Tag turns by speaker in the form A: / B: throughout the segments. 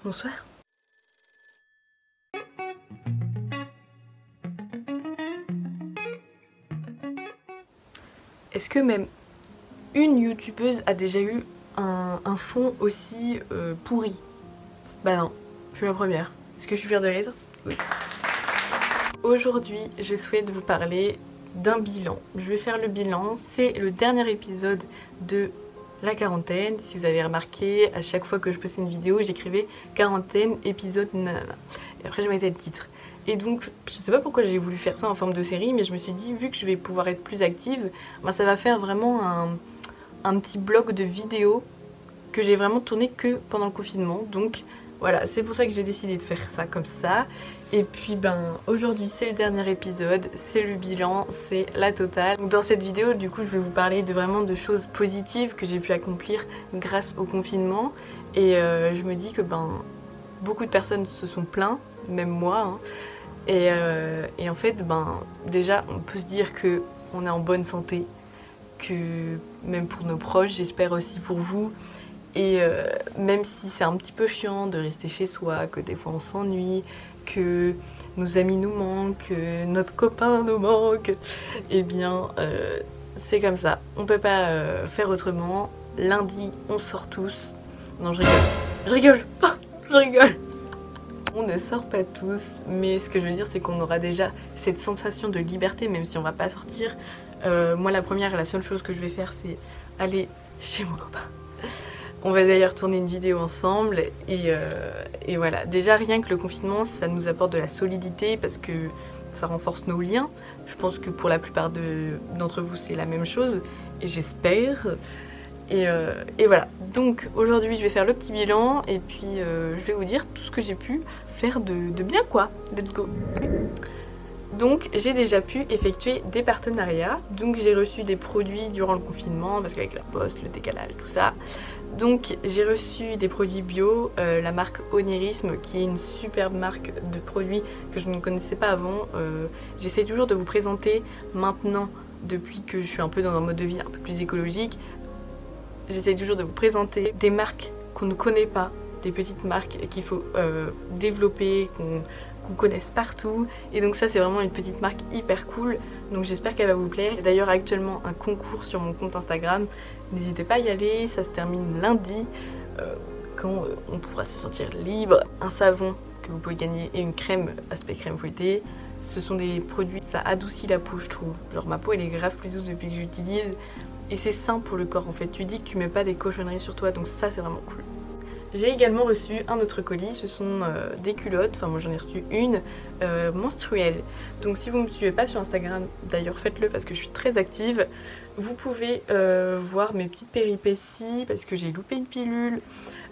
A: Bonsoir. Est-ce que même une youtubeuse a déjà eu un fond aussi pourri? Bah non, je suis la première. Est-ce que je suis fière de l'être? Oui. Aujourd'hui, je souhaite vous parler d'un bilan. Je vais faire le bilan, c'est le dernier épisode de la quarantaine. Si vous avez remarqué, à chaque fois que je postais une vidéo, j'écrivais quarantaine, épisode nanana. Et après je mettais le titre. Et donc, je sais pas pourquoi j'ai voulu faire ça en forme de série, mais je me suis dit, vu que je vais pouvoir être plus active, ben ça va faire vraiment un petit blog de vidéos que j'ai vraiment tourné que pendant le confinement. Donc voilà, c'est pour ça que j'ai décidé de faire ça comme ça. Et puis ben aujourd'hui c'est le dernier épisode, c'est le bilan, c'est la totale. Donc, dans cette vidéo du coup je vais vous parler vraiment de choses positives que j'ai pu accomplir grâce au confinement. Et je me dis que ben beaucoup de personnes se sont plaints, même moi. Hein. Et en fait ben déjà on peut se dire que on est en bonne santé, que même pour nos proches, j'espère aussi pour vous. Et même si c'est un petit peu chiant de rester chez soi, que des fois on s'ennuie, que nos amis nous manquent, que notre copain nous manque, et bien c'est comme ça. On peut pas faire autrement. Lundi, on sort tous. Non, je rigole. Je rigole. Oh, je rigole. On ne sort pas tous, mais ce que je veux dire c'est qu'on aura déjà cette sensation de liberté même si on va pas sortir. Moi la première et la seule chose que je vais faire c'est aller chez mon copain. On va d'ailleurs tourner une vidéo ensemble et voilà. Déjà rien que le confinement ça nous apporte de la solidité parce que ça renforce nos liens. Je pense que pour la plupart d'entre vous c'est la même chose et j'espère. Et voilà, donc aujourd'hui je vais faire le petit bilan et puis je vais vous dire tout ce que j'ai pu faire de bien quoi. Let's go. Donc j'ai déjà pu effectuer des partenariats, donc j'ai reçu des produits durant le confinement parce qu'avec la poste, le décalage, tout ça. Donc j'ai reçu des produits bio, la marque Onirisme qui est une superbe marque de produits que je ne connaissais pas avant. J'essaie toujours de vous présenter maintenant, depuis que je suis un peu dans un mode de vie un peu plus écologique, j'essaie toujours de vous présenter des marques qu'on ne connaît pas, des petites marques qu'il faut développer, qu'on connaisse partout. Et donc ça c'est vraiment une petite marque hyper cool, donc j'espère qu'elle va vous plaire. C'est d'ailleurs actuellement un concours sur mon compte Instagram, n'hésitez pas à y aller, ça se termine lundi quand on pourra se sentir libre. Un savon que vous pouvez gagner et une crème aspect crème fouettée. Ce sont des produits, ça adoucit la peau je trouve, genre ma peau elle est grave plus douce depuis que j'utilise et c'est sain pour le corps en fait, tu dis que tu mets pas des cochonneries sur toi donc ça c'est vraiment cool. J'ai également reçu un autre colis, ce sont des culottes, enfin moi j'en ai reçu une menstruelle. Donc si vous ne me suivez pas sur Instagram, d'ailleurs faites-le parce que je suis très active, vous pouvez voir mes petites péripéties parce que j'ai loupé une pilule,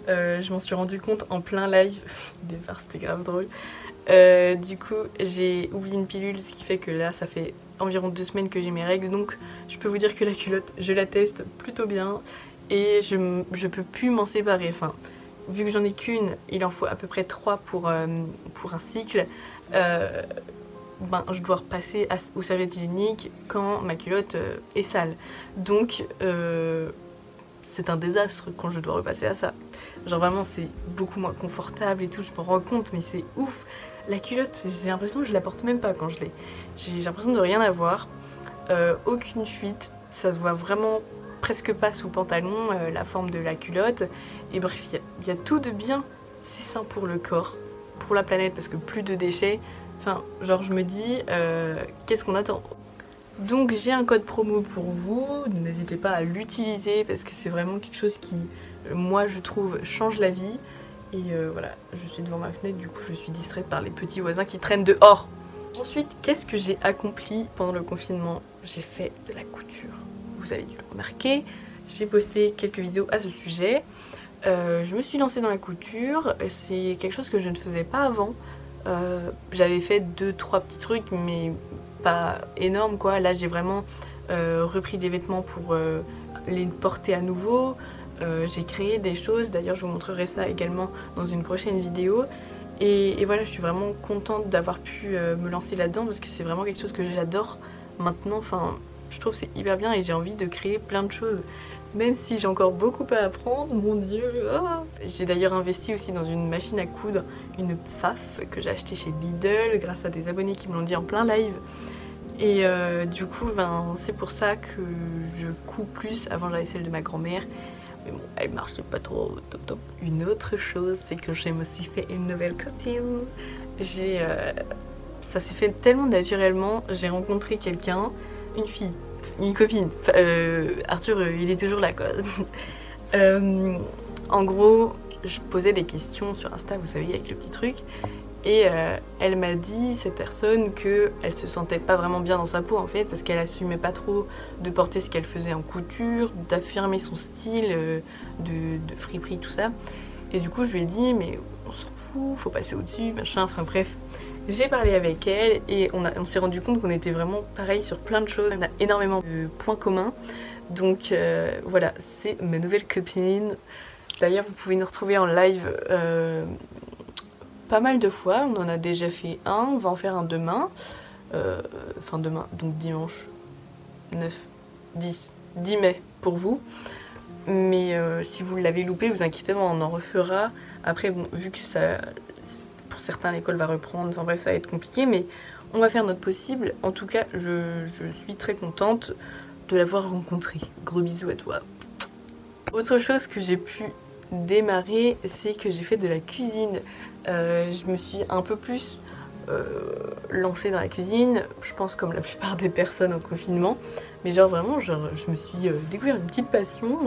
A: je m'en suis rendu compte en plein live, départ c'était grave drôle. Du coup j'ai oublié une pilule, ce qui fait que là ça fait environ 2 semaines que j'ai mes règles, donc je peux vous dire que la culotte je la teste plutôt bien et je peux plus m'en séparer. Enfin, vu que j'en ai qu'une, il en faut à peu près 3 pour un cycle. Ben, je dois repasser aux serviettes hygiéniques quand ma culotte est sale. Donc c'est un désastre quand je dois repasser à ça. Genre vraiment c'est beaucoup moins confortable et tout, je me rends compte, mais c'est ouf. La culotte, j'ai l'impression que je la porte même pas quand je l'ai. J'ai l'impression de rien avoir, aucune fuite, ça se voit vraiment presque pas sous le pantalon, la forme de la culotte. Et bref, il y a tout de bien, c'est sain pour le corps, pour la planète parce que plus de déchets. Enfin, genre je me dis, qu'est-ce qu'on attend? Donc j'ai un code promo pour vous, n'hésitez pas à l'utiliser parce que c'est vraiment quelque chose qui, moi je trouve, change la vie. Et voilà, je suis devant ma fenêtre, du coup je suis distraite par les petits voisins qui traînent dehors. Ensuite, qu'est-ce que j'ai accompli pendant le confinement? J'ai fait de la couture, vous avez dû le remarquer, j'ai posté quelques vidéos à ce sujet. Je me suis lancée dans la couture, c'est quelque chose que je ne faisais pas avant. J'avais fait 2-3 petits trucs mais pas énorme quoi. Là j'ai vraiment repris des vêtements pour les porter à nouveau. J'ai créé des choses, d'ailleurs je vous montrerai ça également dans une prochaine vidéo. Et voilà, je suis vraiment contente d'avoir pu me lancer là-dedans parce que c'est vraiment quelque chose que j'adore maintenant. Enfin, je trouve que c'est hyper bien et j'ai envie de créer plein de choses. même si j'ai encore beaucoup à apprendre, mon dieu. Oh. J'ai d'ailleurs investi aussi dans une machine à coudre, une Pfaff que j'ai achetée chez Lidl grâce à des abonnés qui me l'ont dit en plein live. Et du coup, ben, c'est pour ça que je couds plus. Avant, j'avais celle de ma grand-mère. Mais bon, elle marchait pas trop top top. Une autre chose, c'est que j'ai aussi fait une nouvelle copine. Ça s'est fait tellement naturellement. J'ai rencontré quelqu'un, une fille, une copine. Arthur, il est toujours là, quoi. En gros, je posais des questions sur Insta, vous savez, avec le petit truc. Et elle m'a dit, cette personne, qu'elle se sentait pas vraiment bien dans sa peau en fait, parce qu'elle assumait pas trop de porter ce qu'elle faisait en couture, d'affirmer son style, de friperie, tout ça. Et du coup, je lui ai dit, mais on s'en fout, faut passer au-dessus, machin, enfin bref. J'ai parlé avec elle et on s'est rendu compte qu'on était vraiment pareil sur plein de choses. On a énormément de points communs. Donc voilà, c'est ma nouvelle copine. D'ailleurs, vous pouvez nous retrouver en live pas mal de fois, on en a déjà fait un, on va en faire un demain, enfin demain, donc dimanche 10 mai pour vous, mais si vous l'avez loupé, vous inquiétez pas, on en refera. Après bon, vu que ça, pour certains l'école va reprendre, enfin bref ça va être compliqué, mais on va faire notre possible. En tout cas, je suis très contente de l'avoir rencontrée. Gros bisous à toi. Autre chose que j'ai pu démarrer, c'est que j'ai fait de la cuisine. Je me suis un peu plus lancée dans la cuisine, je pense comme la plupart des personnes en confinement, mais genre vraiment, je me suis découvert une petite passion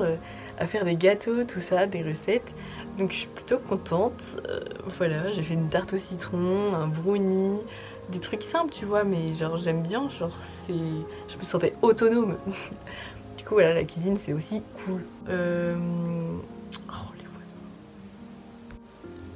A: à faire des gâteaux, tout ça, des recettes, donc je suis plutôt contente. Voilà, j'ai fait une tarte au citron, un brownie, des trucs simples, tu vois, mais genre j'aime bien, genre je me sentais autonome. Du coup voilà, la cuisine c'est aussi cool.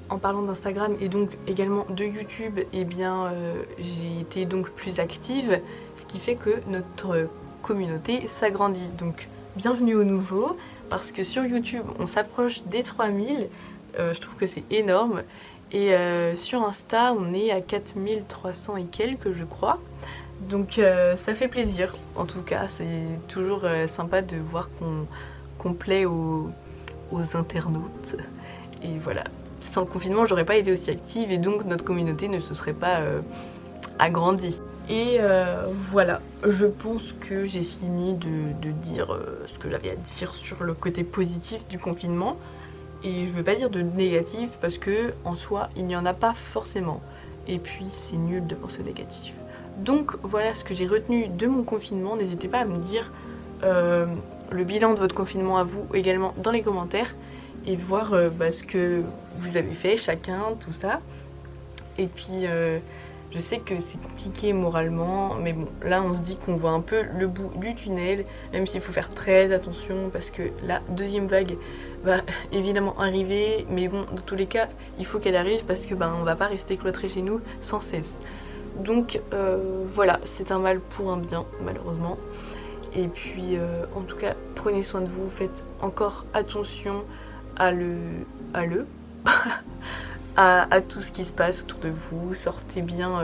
A: En parlant d'Instagram et donc également de YouTube, eh bien j'ai été donc plus active, ce qui fait que notre communauté s'agrandit. Donc bienvenue au nouveau, parce que sur YouTube on s'approche des 3000, je trouve que c'est énorme. Et sur Insta on est à 4300 et quelques je crois. Donc ça fait plaisir, en tout cas c'est toujours sympa de voir qu'on plaît aux internautes. Et voilà. Sans le confinement, j'aurais pas été aussi active et donc notre communauté ne se serait pas agrandie. Et voilà, je pense que j'ai fini de dire ce que j'avais à dire sur le côté positif du confinement. Et je veux pas dire de négatif parce que en soi, il n'y en a pas forcément. Et puis c'est nul de penser négatif. Donc voilà ce que j'ai retenu de mon confinement. N'hésitez pas à me dire le bilan de votre confinement à vous également dans les commentaires. Et voir ce que vous avez fait chacun, tout ça. Et puis je sais que c'est compliqué moralement, mais bon, là on se dit qu'on voit un peu le bout du tunnel, même s'il faut faire très attention parce que la deuxième vague va évidemment arriver, mais bon, dans tous les cas, il faut qu'elle arrive parce que on va pas rester cloîtrés chez nous sans cesse. Donc voilà, c'est un mal pour un bien, malheureusement. Et puis en tout cas, prenez soin de vous, faites encore attention à tout ce qui se passe autour de vous. Sortez bien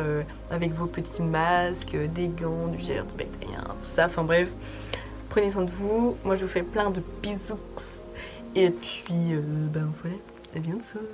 A: avec vos petits masques, des gants, du gel antibactérien, tout ça, enfin bref, prenez soin de vous. Moi je vous fais plein de bisous et puis voilà, à bientôt.